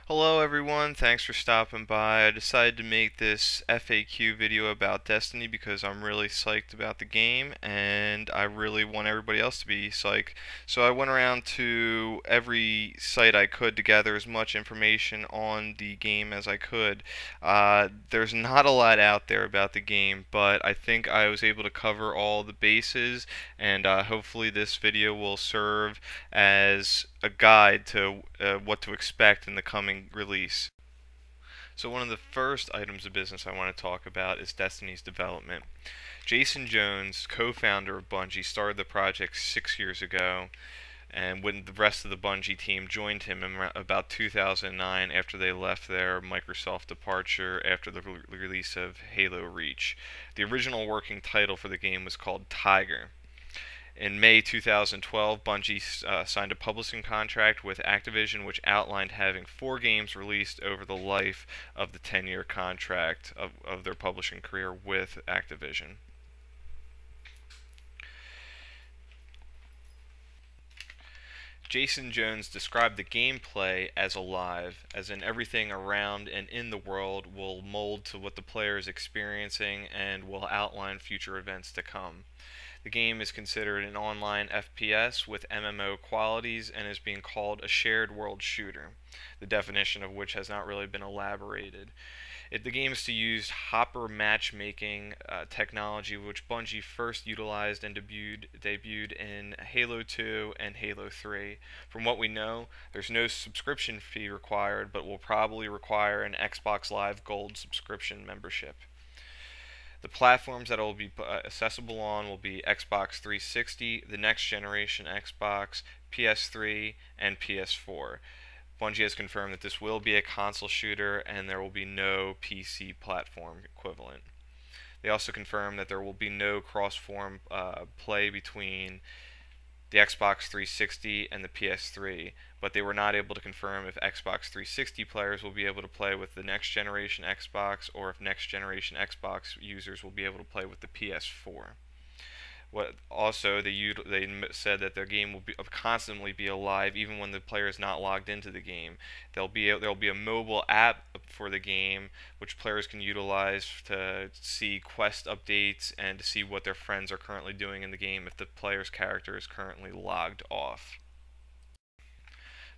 Hello everyone, thanks for stopping by. I decided to make this FAQ video about Destiny because I'm really psyched about the game and I really want everybody else to be psyched. So I went around to every site I could to gather as much information on the game as I could. There's not a lot out there about the game, but I think I was able to cover all the bases, and hopefully this video will serve as a guide to what to expect in the coming release. So one of the first items of business I want to talk about is Destiny's development. Jason Jones, co-founder of Bungie, started the project 6 years ago, and when the rest of the Bungie team joined him in about 2009 after they left their Microsoft departure after the release of Halo Reach. The original working title for the game was called Tiger. In May 2012, Bungie signed a publishing contract with Activision, which outlined having 4 games released over the life of the 10-year contract of their publishing career with Activision. Jason Jones described the gameplay as alive, as in everything around and in the world will mold to what the player is experiencing and will outline future events to come. The game is considered an online FPS with MMO qualities and is being called a shared world shooter, the definition of which has not really been elaborated. The game is to use hopper matchmaking technology, which Bungie first utilized and debuted in Halo 2 and Halo 3. From what we know, there's no subscription fee required, but will probably require an Xbox Live Gold subscription membership. The platforms that it will be accessible on will be Xbox 360, the next generation Xbox, PS3, and PS4. Bungie has confirmed that this will be a console shooter and there will be no PC platform equivalent. They also confirmed that there will be no cross-form play between the Xbox 360 and the PS3, but they were not able to confirm if Xbox 360 players will be able to play with the next generation Xbox or if next generation Xbox users will be able to play with the PS4. They said that their game will constantly be alive even when the player is not logged into the game. There'll be a mobile app for the game which players can utilize to see quest updates and to see what their friends are currently doing in the game if the player's character is currently logged off.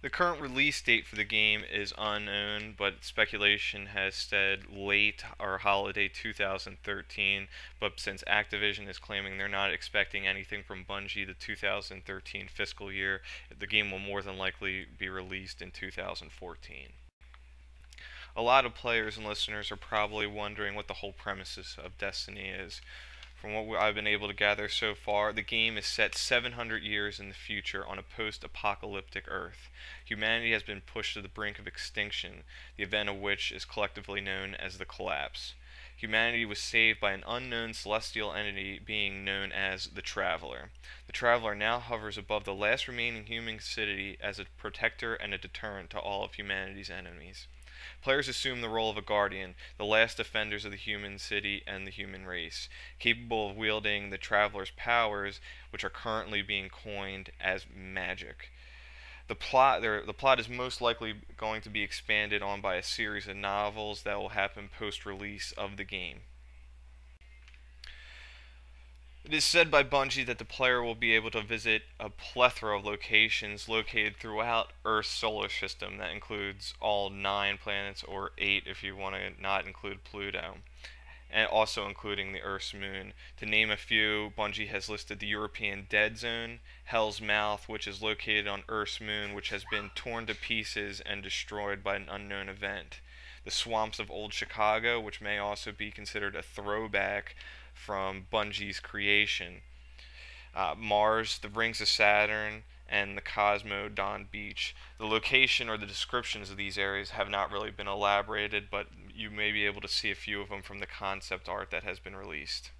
The current release date for the game is unknown, but speculation has said late or holiday 2013. But since Activision is claiming they're not expecting anything from Bungie the 2013 fiscal year, the game will more than likely be released in 2014. A lot of players and listeners are probably wondering what the whole premises of Destiny is. From what I've been able to gather so far, the game is set 700 years in the future on a post-apocalyptic Earth. Humanity has been pushed to the brink of extinction, the event of which is collectively known as the Collapse. Humanity was saved by an unknown celestial entity being known as the Traveler. The Traveler now hovers above the last remaining human city as a protector and a deterrent to all of humanity's enemies. Players assume the role of a guardian, the last defenders of the human city and the human race, capable of wielding the Traveler's powers, which are currently being coined as magic. The plot is most likely going to be expanded on by a series of novels that will happen post-release of the game. It is said by Bungie that the player will be able to visit a plethora of locations located throughout Earth's solar system. That includes all 9 planets, or 8 if you want to not include Pluto, and also including the Earth's moon. To name a few, Bungie has listed the European Dead Zone, Hell's Mouth, which is located on Earth's moon, which has been torn to pieces and destroyed by an unknown event. The swamps of Old Chicago, which may also be considered a throwback from Bungie's creation. Mars, the rings of Saturn, and the Cosmodon Beach. The location or the descriptions of these areas have not really been elaborated, but you may be able to see a few of them from the concept art that has been released.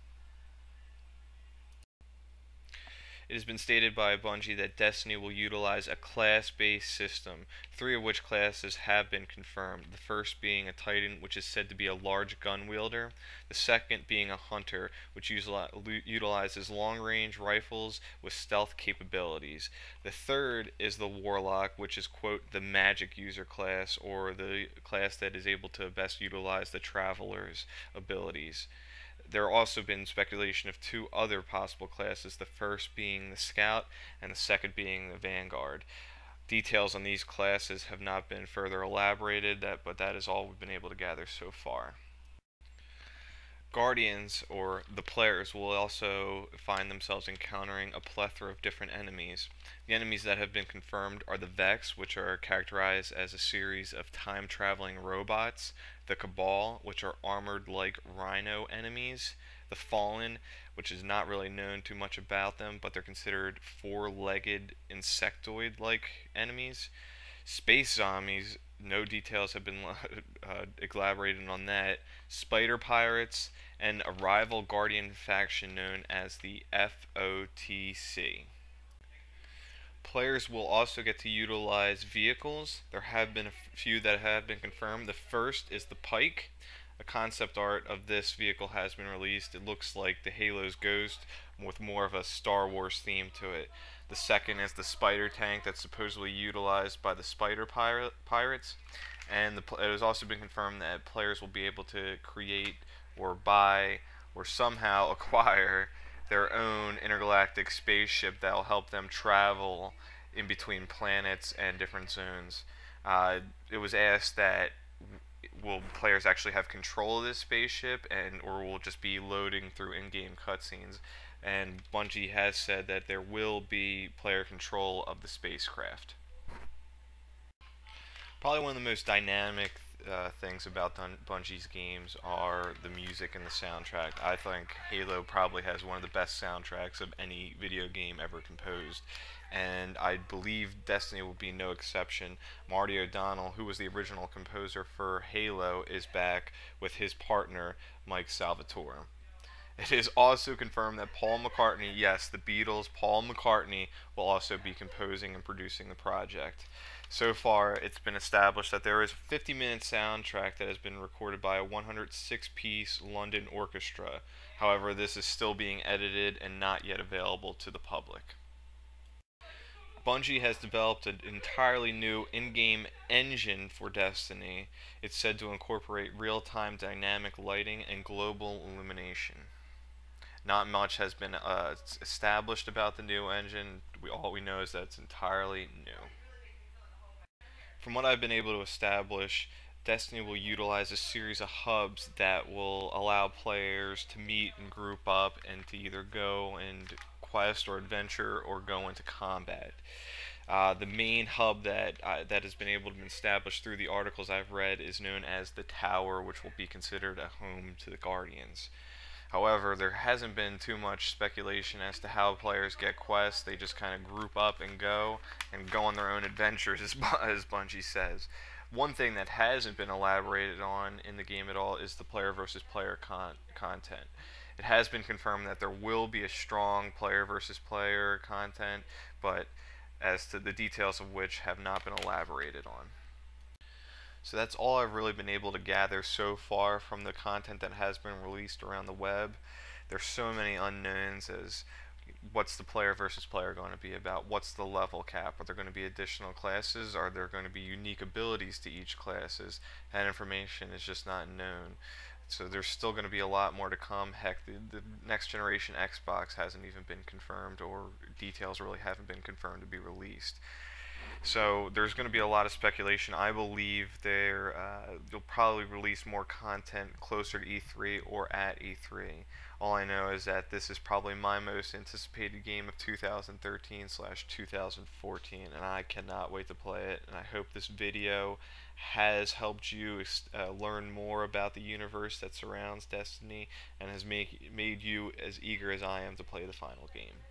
It has been stated by Bungie that Destiny will utilize a class-based system, three of which classes have been confirmed. The first being a Titan, which is said to be a large gun wielder. The second being a Hunter, which utilizes long-range rifles with stealth capabilities. The third is the Warlock, which is, quote, the magic user class, or the class that is able to best utilize the Traveler's abilities. There have also been speculation of two other possible classes, the first being the Scout and the second being the Vanguard. Details on these classes have not been further elaborated, but that is all we've been able to gather so far. Guardians, or the players, will also find themselves encountering a plethora of different enemies. The enemies that have been confirmed are the Vex, which are characterized as a series of time-traveling robots, the Cabal, which are armored-like rhino enemies, the Fallen, which is not really known too much about them, but they're considered four-legged insectoid-like enemies. Space zombies, no details have been elaborated on that. Spider pirates, and a rival Guardian faction known as the FOTC. Players will also get to utilize vehicles. There have been a few that have been confirmed. The first is the Pike. A concept art of this vehicle has been released. It looks like the Halo's Ghost with more of a Star Wars theme to it. The second is the Spider Tank that's supposedly utilized by the Spider Pirates. And it has also been confirmed that players will be able to create or buy or somehow acquire their own intergalactic spaceship that will help them travel in between planets and different zones. It was asked that will players actually have control of this spaceship, or will it just be loading through in-game cutscenes? And Bungie has said that there will be player control of the spacecraft. Probably one of the most dynamic things about Bungie's games are the music and the soundtrack. I think Halo probably has one of the best soundtracks of any video game ever composed, and I believe Destiny will be no exception. Marty O'Donnell, who was the original composer for Halo, is back with his partner Mike Salvatore. It is also confirmed that Paul McCartney, yes, the Beatles, Paul McCartney, will also be composing and producing the project. So far, it's been established that there is a 50-minute soundtrack that has been recorded by a 106-piece London orchestra. However, this is still being edited and not yet available to the public. Bungie has developed an entirely new in-game engine for Destiny. It's said to incorporate real-time dynamic lighting and global illumination. Not much has been established about the new engine. All we know is that it's entirely new. From what I've been able to establish, Destiny will utilize a series of hubs that will allow players to meet and group up and to either go and quest or adventure or go into combat. The main hub that has been able to be established through the articles I've read is known as the Tower, which will be considered a home to the Guardians. However, there hasn't been too much speculation as to how players get quests. They just kind of group up and go on their own adventures, as Bungie says. One thing that hasn't been elaborated on in the game at all is the player versus player content. It has been confirmed that there will be a strong player versus player content, but as to the details of which have not been elaborated on. So that's all I've really been able to gather so far from the content that has been released around the web. There's so many unknowns as what's the player versus player going to be about? What's the level cap? Are there going to be additional classes? Are there going to be unique abilities to each classes? That information is just not known. So there's still going to be a lot more to come. Heck, the next generation Xbox hasn't even been confirmed, or details really haven't been confirmed to be released. So there's going to be a lot of speculation. I believe they'll probably release more content closer to E3 or at E3. All I know is that this is probably my most anticipated game of 2013/2014, and I cannot wait to play it. And I hope this video has helped you learn more about the universe that surrounds Destiny and has made you as eager as I am to play the final game.